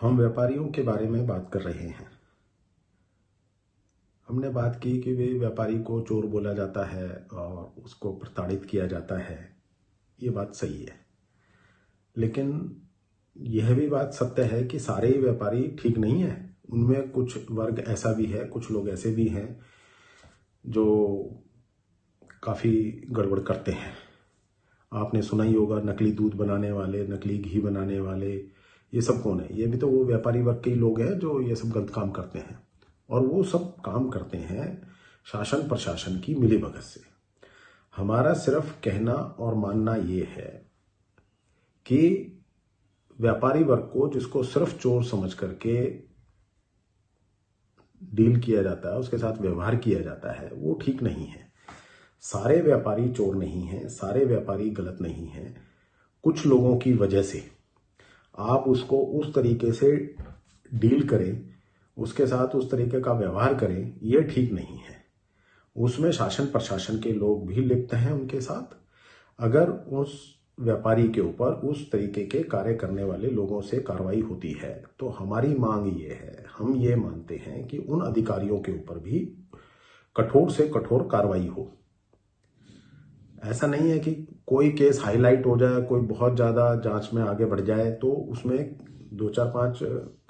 हम व्यापारियों के बारे में बात कर रहे हैं। हमने बात की कि वे व्यापारी को चोर बोला जाता है और उसको प्रताड़ित किया जाता है। ये बात सही है, लेकिन यह भी बात सत्य है कि सारे ही व्यापारी ठीक नहीं है। उनमें कुछ वर्ग ऐसा भी है, कुछ लोग ऐसे भी हैं जो काफ़ी गड़बड़ करते हैं। आपने सुना ही होगा, नकली दूध बनाने वाले, नकली घी बनाने वाले, ये सब कौन है? ये भी तो वो व्यापारी वर्ग के ही लोग हैं जो ये सब गलत काम करते हैं। और वो सब काम करते हैं शासन प्रशासन की मिलीभगत से। हमारा सिर्फ कहना और मानना ये है कि व्यापारी वर्ग को, जिसको सिर्फ चोर समझ करके डील किया जाता है, उसके साथ व्यवहार किया जाता है, वो ठीक नहीं है। सारे व्यापारी चोर नहीं हैं, सारे व्यापारी गलत नहीं हैं। कुछ लोगों की वजह से आप उसको उस तरीके से डील करें, उसके साथ उस तरीके का व्यवहार करें, ये ठीक नहीं है। उसमें शासन प्रशासन के लोग भी लिप्त हैं उनके साथ। अगर उस व्यापारी के ऊपर उस तरीके के कार्य करने वाले लोगों से कार्रवाई होती है तो हमारी मांग ये है, हम ये मानते हैं कि उन अधिकारियों के ऊपर भी कठोर से कठोर कार्रवाई हो। ऐसा नहीं है कि कोई केस हाईलाइट हो जाए, कोई बहुत ज़्यादा जांच में आगे बढ़ जाए तो उसमें 2 4 5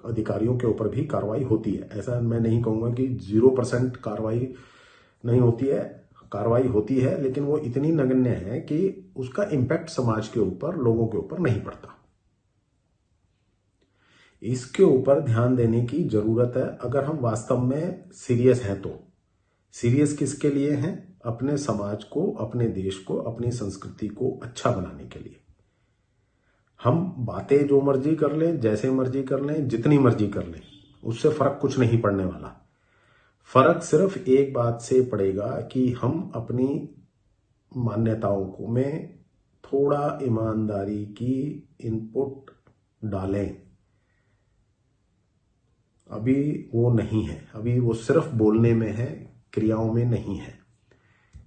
अधिकारियों के ऊपर भी कार्रवाई होती है। ऐसा मैं नहीं कहूँगा कि 0% कार्रवाई नहीं होती है, कार्रवाई होती है, लेकिन वो इतनी नगण्य है कि उसका इम्पैक्ट समाज के ऊपर, लोगों के ऊपर नहीं पड़ता। इसके ऊपर ध्यान देने की जरूरत है अगर हम वास्तव में सीरियस हैं तो। सीरियस किसके लिए हैं? अपने समाज को, अपने देश को, अपनी संस्कृति को अच्छा बनाने के लिए। हम बातें जो मर्जी कर लें, जैसे मर्जी कर लें, जितनी मर्जी कर लें, उससे फर्क कुछ नहीं पड़ने वाला। फर्क सिर्फ एक बात से पड़ेगा कि हम अपनी मान्यताओं को में थोड़ा ईमानदारी की इनपुट डालें। अभी वो नहीं है, अभी वो सिर्फ बोलने में है, क्रियाओं में नहीं है।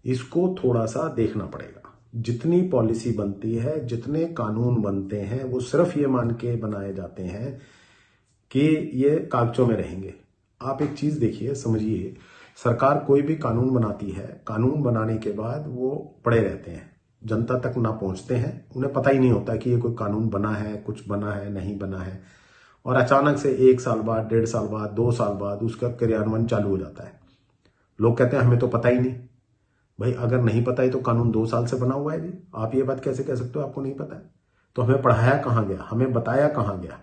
इसको थोड़ा सा देखना पड़ेगा। जितनी पॉलिसी बनती है, जितने कानून बनते हैं, वो सिर्फ ये मान के बनाए जाते हैं कि ये कागजों में रहेंगे। आप एक चीज देखिए, समझिए, सरकार कोई भी कानून बनाती है, कानून बनाने के बाद वो पड़े रहते हैं, जनता तक ना पहुंचते हैं, उन्हें पता ही नहीं होता कि ये कोई कानून बना है, कुछ बना है, नहीं बना है। और अचानक से 1 साल बाद, 1.5 साल बाद, 2 साल बाद उसका क्रियान्वयन चालू हो जाता है। लोग कहते हैं हमें तो पता ही नहीं। भाई अगर नहीं पता है तो कानून 2 साल से बना हुआ है जी। आप ये बात कैसे कह सकते हो आपको नहीं पता है? तो हमें पढ़ाया कहाँ गया, हमें बताया कहाँ गया?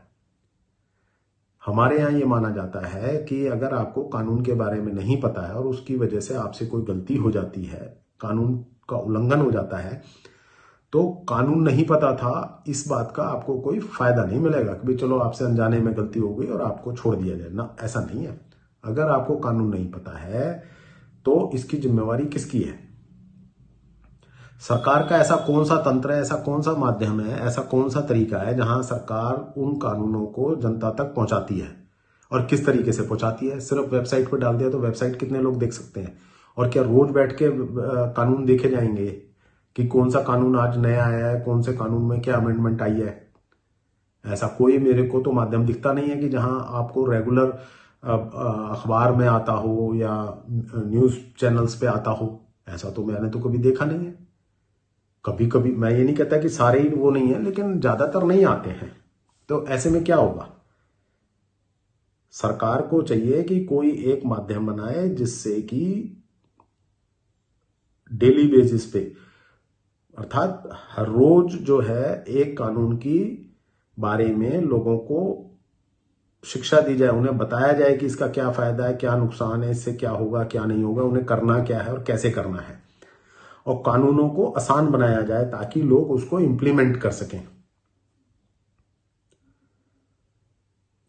हमारे यहाँ ये माना जाता है कि अगर आपको कानून के बारे में नहीं पता है और उसकी वजह से आपसे कोई गलती हो जाती है, कानून का उल्लंघन हो जाता है, तो कानून नहीं पता था, इस बात का आपको कोई फायदा नहीं मिलेगा कि भाई चलो आपसे अनजाने में गलती हो गई और आपको छोड़ दिया जाए ना। ऐसा नहीं है। अगर आपको कानून नहीं पता है तो इसकी जिम्मेवारी किसकी है? सरकार का ऐसा कौन सा तंत्र है, ऐसा कौन सा माध्यम है, ऐसा कौन सा तरीका है जहां सरकार उन कानूनों को जनता तक पहुंचाती है? और किस तरीके से पहुंचाती है? सिर्फ वेबसाइट पर डाल दिया तो वेबसाइट कितने लोग देख सकते हैं? और क्या रोज बैठ के कानून देखे जाएंगे कि कौन सा कानून आज नया आया है, कौन से कानून में क्या अमेंडमेंट आई है? ऐसा कोई मेरे को तो माध्यम दिखता नहीं है कि जहां आपको रेगुलर अखबार में आता हो या न्यूज चैनल्स पे आता हो। ऐसा तो मैंने तो कभी देखा नहीं है। कभी कभी, मैं ये नहीं कहता कि सारे ही वो नहीं है, लेकिन ज्यादातर नहीं आते हैं। तो ऐसे में क्या होगा? सरकार को चाहिए कि कोई एक माध्यम बनाए जिससे कि डेली बेसिस पे, अर्थात हर रोज जो है, एक कानून की बारे में लोगों को शिक्षा दी जाए, उन्हें बताया जाए कि इसका क्या फायदा है, क्या नुकसान है, इससे क्या होगा, क्या नहीं होगा, उन्हें करना क्या है और कैसे करना है। और कानूनों को आसान बनाया जाए ताकि लोग उसको इंप्लीमेंट कर सकें।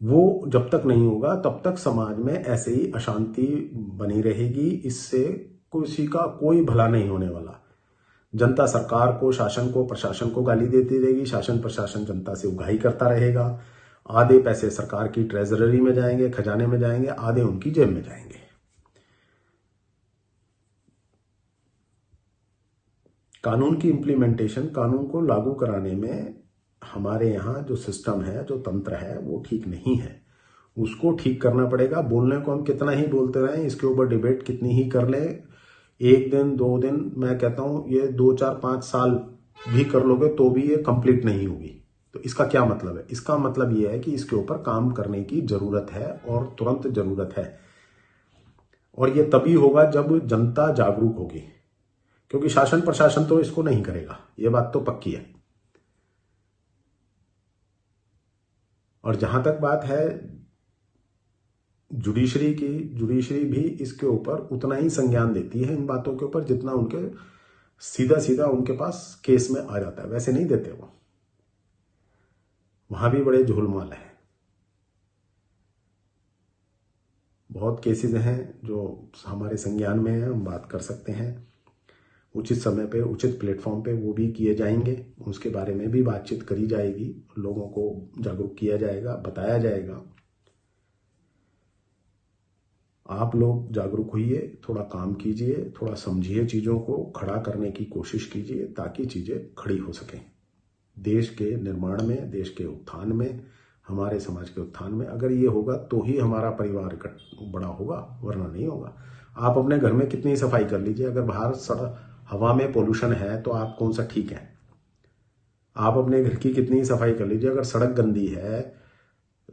वो जब तक नहीं होगा तब तक समाज में ऐसे ही अशांति बनी रहेगी। इससे किसी का कोई भला नहीं होने वाला। जनता सरकार को, शासन को, प्रशासन को गाली देती रहेगी, शासन प्रशासन जनता से उगाही करता रहेगा। आधे पैसे सरकार की ट्रेजरी में जाएंगे, खजाने में जाएंगे, आधे उनकी जेब में जाएंगे। कानून की इंप्लीमेंटेशन, कानून को लागू कराने में हमारे यहाँ जो सिस्टम है, जो तंत्र है, वो ठीक नहीं है। उसको ठीक करना पड़ेगा। बोलने को हम कितना ही बोलते रहें, इसके ऊपर डिबेट कितनी ही कर लें, 1 दिन 2 दिन, मैं कहता हूं ये 2 4 5 साल भी कर लोगे तो भी ये कंप्लीट नहीं होगी। तो इसका क्या मतलब है? इसका मतलब ये है कि इसके ऊपर काम करने की जरूरत है और तुरंत जरूरत है। और ये तभी होगा जब जनता जागरूक होगी, क्योंकि शासन प्रशासन तो इसको नहीं करेगा, ये बात तो पक्की है। और जहां तक बात है जुडिशरी की, जुडिशरी भी इसके ऊपर उतना ही संज्ञान देती है इन बातों के ऊपर जितना उनके सीधा सीधा उनके पास केस में आ जाता है, वैसे नहीं देते वो। वहां भी बड़े झोलमाल है। बहुत केसेस हैं जो हमारे संज्ञान में है, हम बात कर सकते हैं। उचित समय पे, उचित प्लेटफॉर्म पे वो भी किए जाएंगे, उसके बारे में भी बातचीत करी जाएगी, लोगों को जागरूक किया जाएगा, बताया जाएगा। आप लोग जागरूक होइए, थोड़ा काम कीजिए, थोड़ा समझिए, चीज़ों को खड़ा करने की कोशिश कीजिए ताकि चीज़ें खड़ी हो सकें। देश के निर्माण में, देश के उत्थान में, हमारे समाज के उत्थान में अगर ये होगा तो ही हमारा परिवार बड़ा होगा, वरना नहीं होगा। आप अपने घर में कितनी सफाई कर लीजिए, अगर बाहर हवा में पोल्यूशन है तो आप कौन सा ठीक है। आप अपने घर की कितनी सफाई कर लीजिए, अगर सड़क गंदी है,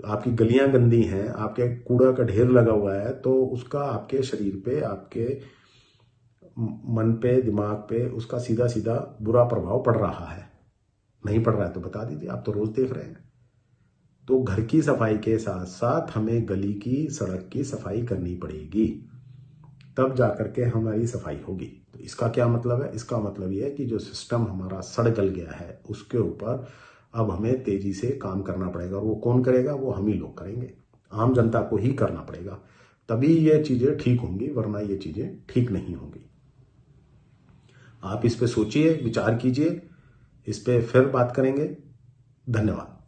आपकी गलियां गंदी हैं, आपके कूड़ा का ढेर लगा हुआ है, तो उसका आपके शरीर पे, आपके मन पे, दिमाग पे उसका सीधा सीधा बुरा प्रभाव पड़ रहा है। नहीं पड़ रहा है तो बता दीजिए, आप तो रोज देख रहे हैं। तो घर की सफाई के साथ साथ हमें गली की, सड़क की सफाई करनी पड़ेगी, तब जाकर के हमारी सफाई होगी। तो इसका क्या मतलब है? इसका मतलब यह है कि जो सिस्टम हमारा सड़ गल गया है उसके ऊपर अब हमें तेजी से काम करना पड़ेगा। और वो कौन करेगा? वो हम ही लोग करेंगे, आम जनता को ही करना पड़ेगा, तभी ये चीजें ठीक होंगी, वरना ये चीजें ठीक नहीं होंगी। आप इस पे सोचिए, विचार कीजिए, इस पे फिर बात करेंगे। धन्यवाद।